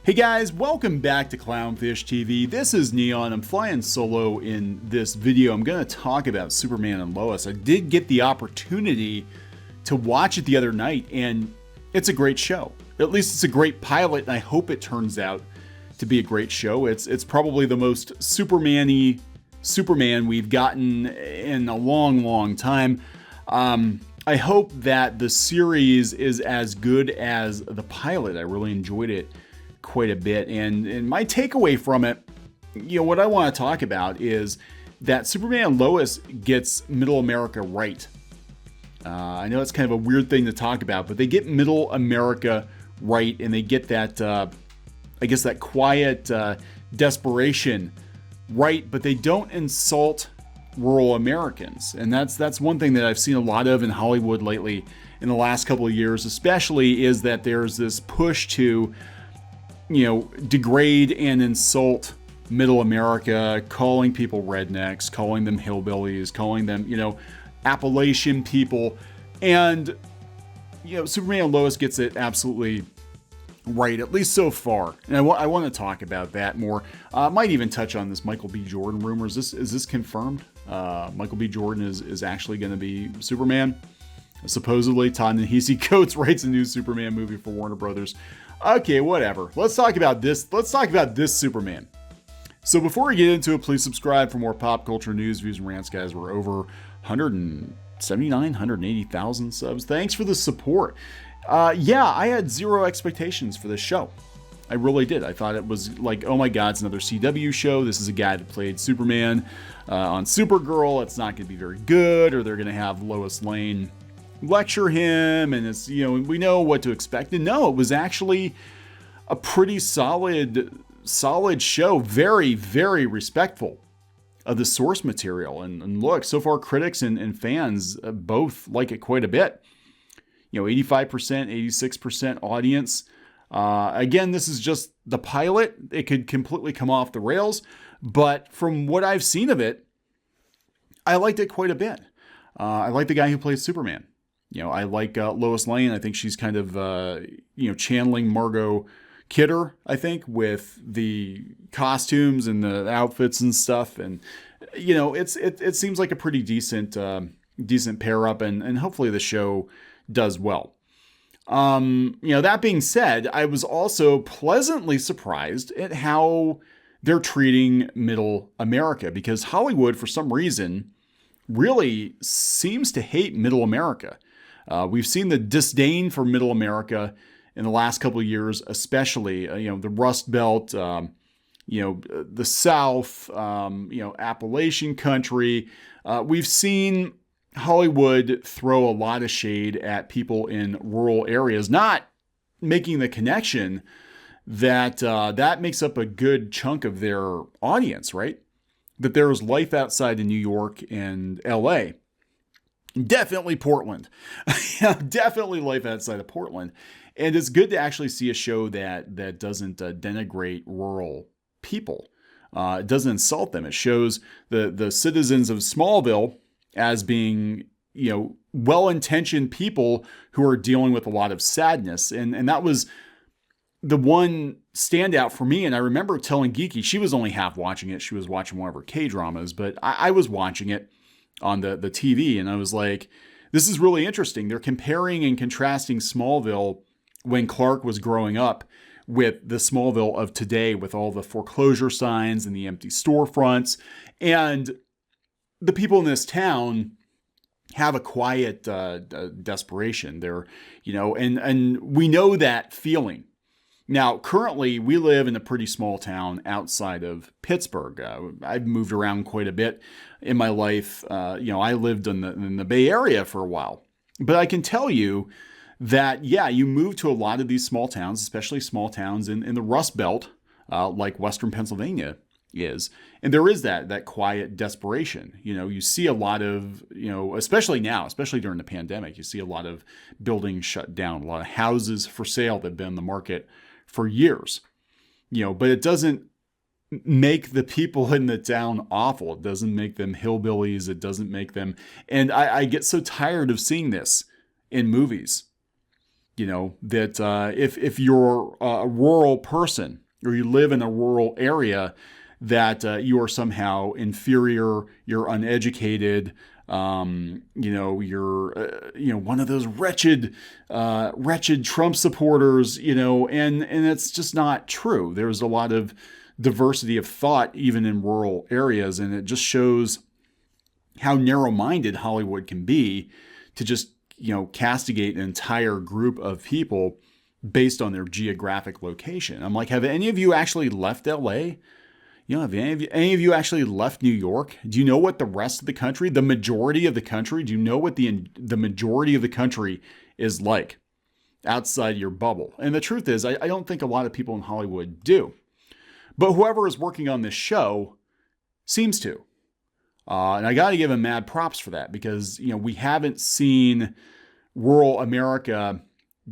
Hey guys, welcome back to Clownfish TV. This is Kneon. I'm flying solo in this video. I'm going to talk about Superman and Lois. I did get the opportunity to watch it the other night, and it's a great show. At least it's a great pilot, and I hope it turns out to be a great show. It's probably the most Superman-y Superman we've gotten in a long time. I hope that the series is as good as the pilot. I really enjoyed it quite a bit, and my takeaway from it, what I want to talk about is that Superman and Lois gets Middle America right. I know it's kind of a weird thing to talk about, but they get Middle America right, and they get that, I guess, that quiet desperation right, but they don't insult rural Americans. And that's one thing that I've seen a lot of in Hollywood lately in the last couple of years, especially, is that there's this push to degrade and insult Middle America, calling people rednecks, calling them hillbillies, calling them, Appalachian people. And, Superman and Lois gets it absolutely right, at least so far. And I want to talk about that more. Might even touch on this Michael B. Jordan rumor. Is this confirmed? Michael B. Jordan is actually going to be Superman. Supposedly, Ta-Nehisi Coates writes a new Superman movie for Warner Brothers. Okay, whatever. Let's talk about this. Let's talk about this Superman. So before we get into it, please subscribe for more pop culture news, views, and rants, guys. We're over 180,000 subs. Thanks for the support. I had zero expectations for this show. I really did. I thought it was like, oh my God, it's another CW show. This is a guy that played Superman on Supergirl. It's not going to be very good, or they're going to have Lois Lane lecture him, and it's, we know what to expect. And no, it was actually a pretty solid show. Very, very respectful of the source material. And look, so far critics and fans both like it quite a bit. 85%, 86% audience. Again, this is just the pilot. It could completely come off the rails, but from what I've seen of it, I liked it quite a bit. I like the guy who plays Superman. I like Lois Lane. I think she's kind of, channeling Margot Kidder, I think, with the costumes and the outfits and stuff. And, it seems like a pretty decent pair up, and hopefully the show does well. That being said, I was also pleasantly surprised at how they're treating Middle America, because Hollywood, for some reason, really seems to hate Middle America. We've seen the disdain for Middle America in the last couple of years, especially, the Rust Belt, the South, Appalachian country. We've seen Hollywood throw a lot of shade at people in rural areas, not making the connection that that makes up a good chunk of their audience, right? That there is life outside of New York and LA. Definitely Portland. Definitely life outside of Portland. And it's good to actually see a show that doesn't denigrate rural people. It doesn't insult them. It shows the citizens of Smallville as being, well-intentioned people who are dealing with a lot of sadness. And that was the one standout for me. And I remember telling Geeky, she was only half watching it. She was watching one of her K-dramas, but I was watching it on the TV, and I was like, this is really interesting. They're comparing and contrasting Smallville when Clark was growing up with the Smallville of today, with all the foreclosure signs and the empty storefronts. And the people in this town have a quiet desperation. They're, and we know that feeling. Now, currently, we live in a pretty small town outside of Pittsburgh. I've moved around quite a bit in my life. I lived in the Bay Area for a while. But I can tell you that, you move to a lot of these small towns, especially small towns in the Rust Belt, like Western Pennsylvania is. And there is that quiet desperation. You see a lot of, especially now, especially during the pandemic, you see a lot of buildings shut down, a lot of houses for sale that have been on the market for years, but it doesn't make the people in the town awful. It doesn't make them hillbillies. It doesn't make them, and I get so tired of seeing this in movies. that if you're a rural person or you live in a rural area, that you are somehow inferior, you're uneducated, you're one of those wretched Trump supporters, and it's just not true. There's a lot of diversity of thought even in rural areas, and it just shows how narrow-minded Hollywood can be to just castigate an entire group of people based on their geographic location. I'm like, have any of you actually left LA? Have any of you actually left New York? Do you know what the rest of the country, the majority of the country, do you know what the majority of the country is like outside your bubble? And the truth is, I don't think a lot of people in Hollywood do. But whoever is working on this show seems to. And I got to give him mad props for that, because, we haven't seen rural America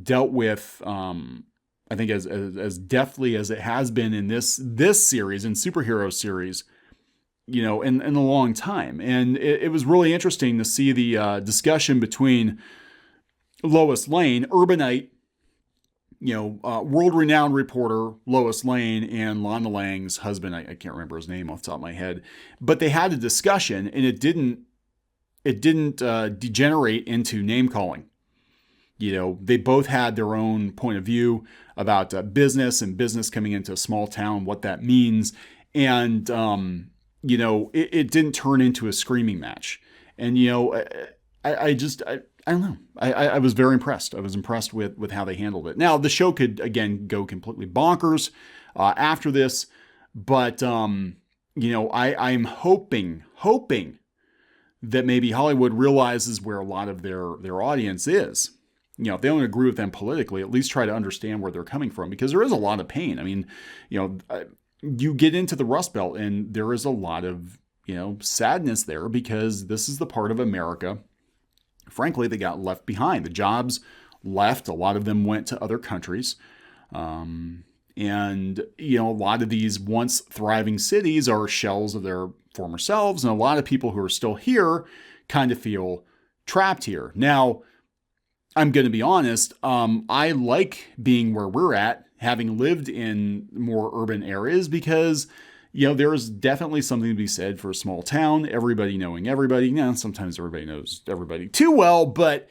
dealt with, I think as deftly as it has been in this series, in superhero series, in a long time. And it was really interesting to see the discussion between Lois Lane, urbanite, world-renowned reporter Lois Lane, and Lana Lang's husband. I can't remember his name off the top of my head, but they had a discussion, and it didn't degenerate into name calling. They both had their own point of view about business and business coming into a small town, what that means, and it didn't turn into a screaming match. And I don't know. I was very impressed. I was impressed with how they handled it. Now, the show could, again, go completely bonkers after this. But, I'm hoping that maybe Hollywood realizes where a lot of their audience is. If they don't agree with them politically, at least try to understand where they're coming from, because there is a lot of pain. I mean, you get into the Rust Belt and there is a lot of, sadness there, because this is the part of America, frankly, they got left behind. The jobs left. A lot of them went to other countries. And, a lot of these once thriving cities are shells of their former selves. And a lot of people who are still here kind of feel trapped here. Now, I'm going to be honest. I like being where we're at, having lived in more urban areas, because there's definitely something to be said for a small town, everybody knowing everybody. Now, sometimes everybody knows everybody too well, but,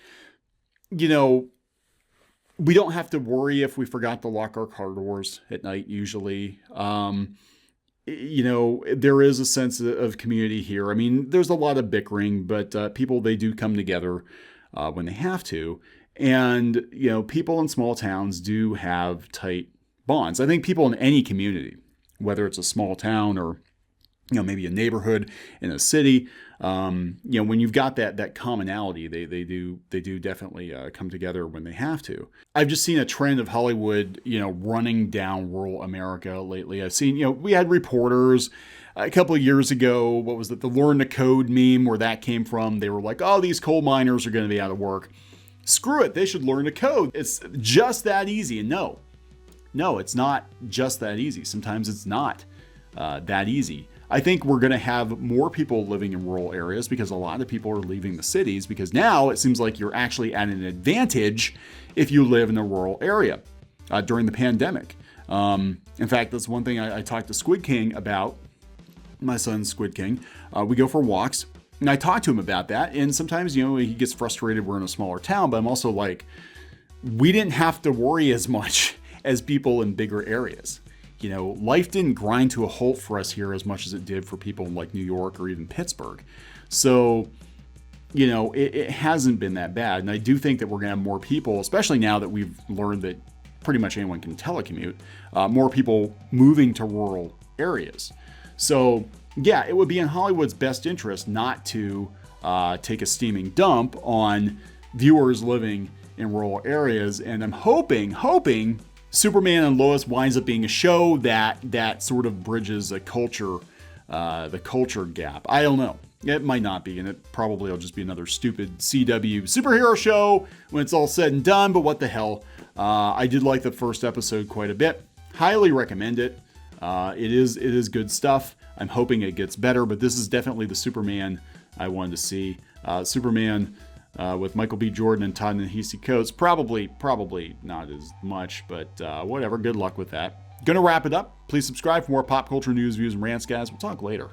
we don't have to worry if we forgot to lock our car doors at night, usually. There is a sense of community here. I mean, there's a lot of bickering, but people, they do come together when they have to. And, people in small towns do have tight bonds. I think people in any community, whether it's a small town or, maybe a neighborhood in a city, when you've got that commonality, they do definitely come together when they have to. I've just seen a trend of Hollywood, running down rural America lately. I've seen, we had reporters a couple of years ago, what was it, the Learn to Code meme, where that came from. They were like, oh, these coal miners are going to be out of work. Screw it, they should learn to code. It's just that easy. And no, it's not just that easy. Sometimes it's not that easy. I think we're going to have more people living in rural areas because a lot of people are leaving the cities, because now it seems like you're actually at an advantage if you live in a rural area during the pandemic. In fact, that's one thing I talked to Squid King about, my son Squid King. We go for walks. And I talked to him about that. And sometimes, he gets frustrated we're in a smaller town, but I'm also like, we didn't have to worry as much as people in bigger areas. Life didn't grind to a halt for us here as much as it did for people in like New York or even Pittsburgh. So, it hasn't been that bad. And I do think that we're going to have more people, especially now that we've learned that pretty much anyone can telecommute, more people moving to rural areas. So, yeah, it would be in Hollywood's best interest not to take a steaming dump on viewers living in rural areas. And I'm hoping Superman and Lois winds up being a show that sort of bridges the culture gap. I don't know. It might not be, and it probably will just be another stupid CW superhero show when it's all said and done, but what the hell. I did like the first episode quite a bit. Highly recommend it. It is good stuff. I'm hoping it gets better, but this is definitely the Superman I wanted to see. Superman with Michael B. Jordan and Ta-Nehisi Coates. Probably not as much, but whatever. Good luck with that. Gonna wrap it up. Please subscribe for more pop culture news, views, and rants, guys. We'll talk later.